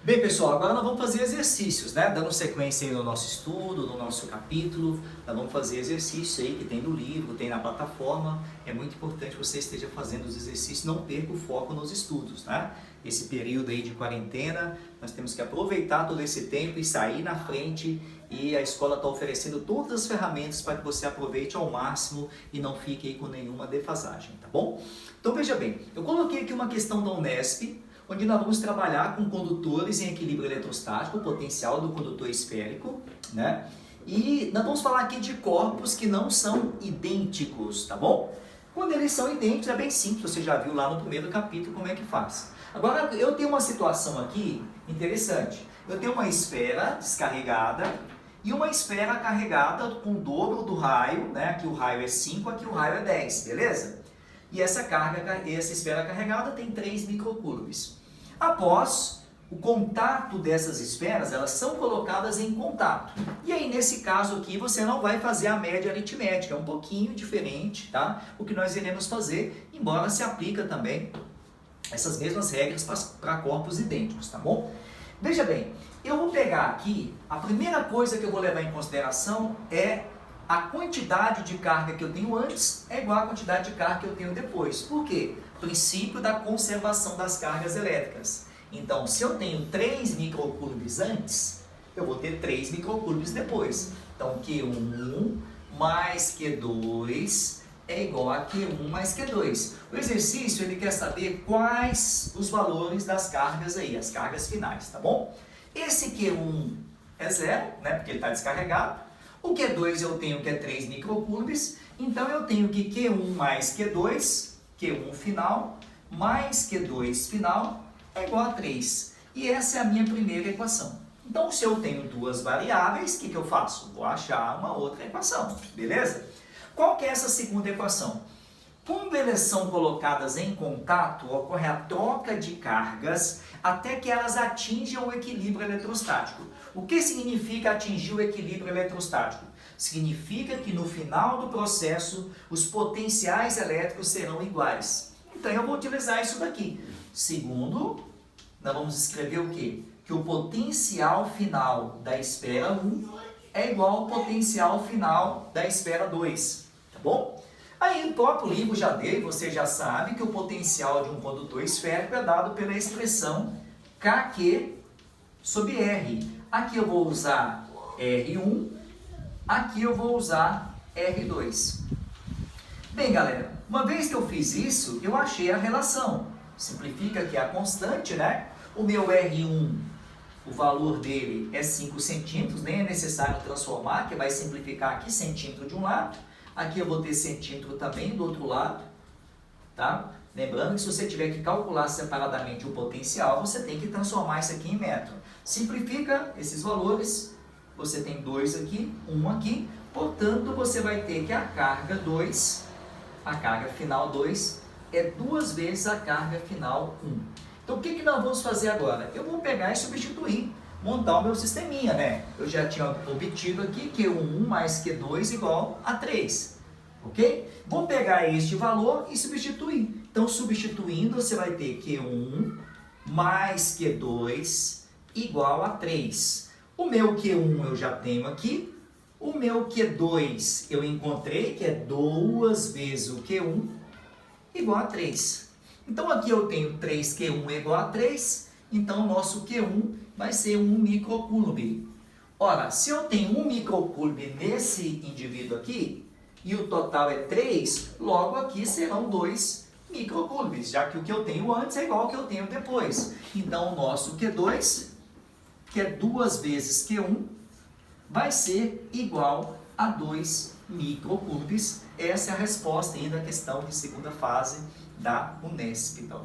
Bem, pessoal, agora nós vamos fazer exercícios, né? Dando sequência aí no nosso estudo, no nosso capítulo. Nós vamos fazer exercícios aí que tem no livro, tem na plataforma. É muito importante que você esteja fazendo os exercícios, não perca o foco nos estudos, né? Esse período aí de quarentena, nós temos que aproveitar todo esse tempo e sair na frente. E a escola está oferecendo todas as ferramentas para que você aproveite ao máximo e não fique aí com nenhuma defasagem, tá bom? Então veja bem, eu coloquei aqui uma questão da Unesp, onde nós vamos trabalhar com condutores em equilíbrio eletrostático, o potencial do condutor esférico, né? E nós vamos falar aqui de corpos que não são idênticos, tá bom? Quando eles são idênticos é bem simples, você já viu lá no primeiro capítulo como é que faz. Agora eu tenho uma situação aqui interessante. Eu tenho uma esfera descarregada e uma esfera carregada com o dobro do raio, né? Aqui o raio é 5, aqui o raio é 10, beleza? E essa esfera carregada tem 3 microcoulombs. Após o contato dessas esferas, elas são colocadas em contato. E aí, nesse caso aqui, você não vai fazer a média aritmética, é um pouquinho diferente, tá? O que nós iremos fazer, embora se aplica também essas mesmas regras para corpos idênticos, tá bom? Veja bem, eu vou pegar aqui, a primeira coisa que eu vou levar em consideração é a quantidade de carga que eu tenho antes é igual à quantidade de carga que eu tenho depois. Por quê? Princípio da conservação das cargas elétricas. Então, se eu tenho 3 microcoulombs antes, eu vou ter 3 microcoulombs depois. Então, Q1 mais Q2 é igual a Q1 mais Q2. O exercício, ele quer saber quais os valores das cargas aí, as cargas finais, tá bom? Esse Q1 é 0, né, porque ele está descarregado. O Q2 eu tenho que é 3 microcoulombs, então eu tenho que Q1 mais Q2, Q1 final, mais Q2 final, é igual a 3. E essa é a minha primeira equação. Então, se eu tenho duas variáveis, o que eu faço? Vou achar uma outra equação, beleza? Qual que é essa segunda equação? Quando elas são colocadas em contato, ocorre a troca de cargas até que elas atinjam o equilíbrio eletrostático. O que significa atingir o equilíbrio eletrostático? Significa que no final do processo, os potenciais elétricos serão iguais. Então eu vou utilizar isso daqui. Segundo, nós vamos escrever o quê? Que o potencial final da esfera 1 é igual ao potencial final da esfera 2. Tá bom? Aí o próprio livro já deu, você já sabe que o potencial de um condutor esférico é dado pela expressão Kq sobre R. Aqui eu vou usar R1, aqui eu vou usar R2. Bem, galera, uma vez que eu fiz isso, eu achei a relação. Simplifica que é a constante, né? O meu R1, o valor dele é 5 centímetros, nem é necessário transformar, que vai simplificar aqui centímetro de um lado. Aqui eu vou ter centímetro também do outro lado, tá? Lembrando que se você tiver que calcular separadamente o potencial, você tem que transformar isso aqui em metro. Simplifica esses valores, você tem 2 aqui, 1 aqui, portanto você vai ter que a carga 2, a carga final 2, é 2 vezes a carga final 1. Então o que nós vamos fazer agora? Eu vou pegar e substituir, montar o meu sisteminha, né? Eu já tinha obtido aqui Q1 mais Q2 igual a 3, ok? Vou pegar este valor e substituir. Então, substituindo, você vai ter Q1 mais Q2 igual a 3. O meu Q1 eu já tenho aqui. O meu Q2 eu encontrei, que é 2 vezes o Q1 igual a 3. Então, aqui eu tenho 3Q1 igual a 3. Então, o nosso Q1 vai ser 1 microcoulomb. Ora, se eu tenho 1 microcoulomb nesse indivíduo aqui, e o total é 3, logo aqui serão 2 microcoulombs, já que o que eu tenho antes é igual ao que eu tenho depois. Então, o nosso Q2, que é 2 vezes Q1, vai ser igual a 2 microcoulombs. Essa é a resposta aí da questão de segunda fase da Unesp. Então.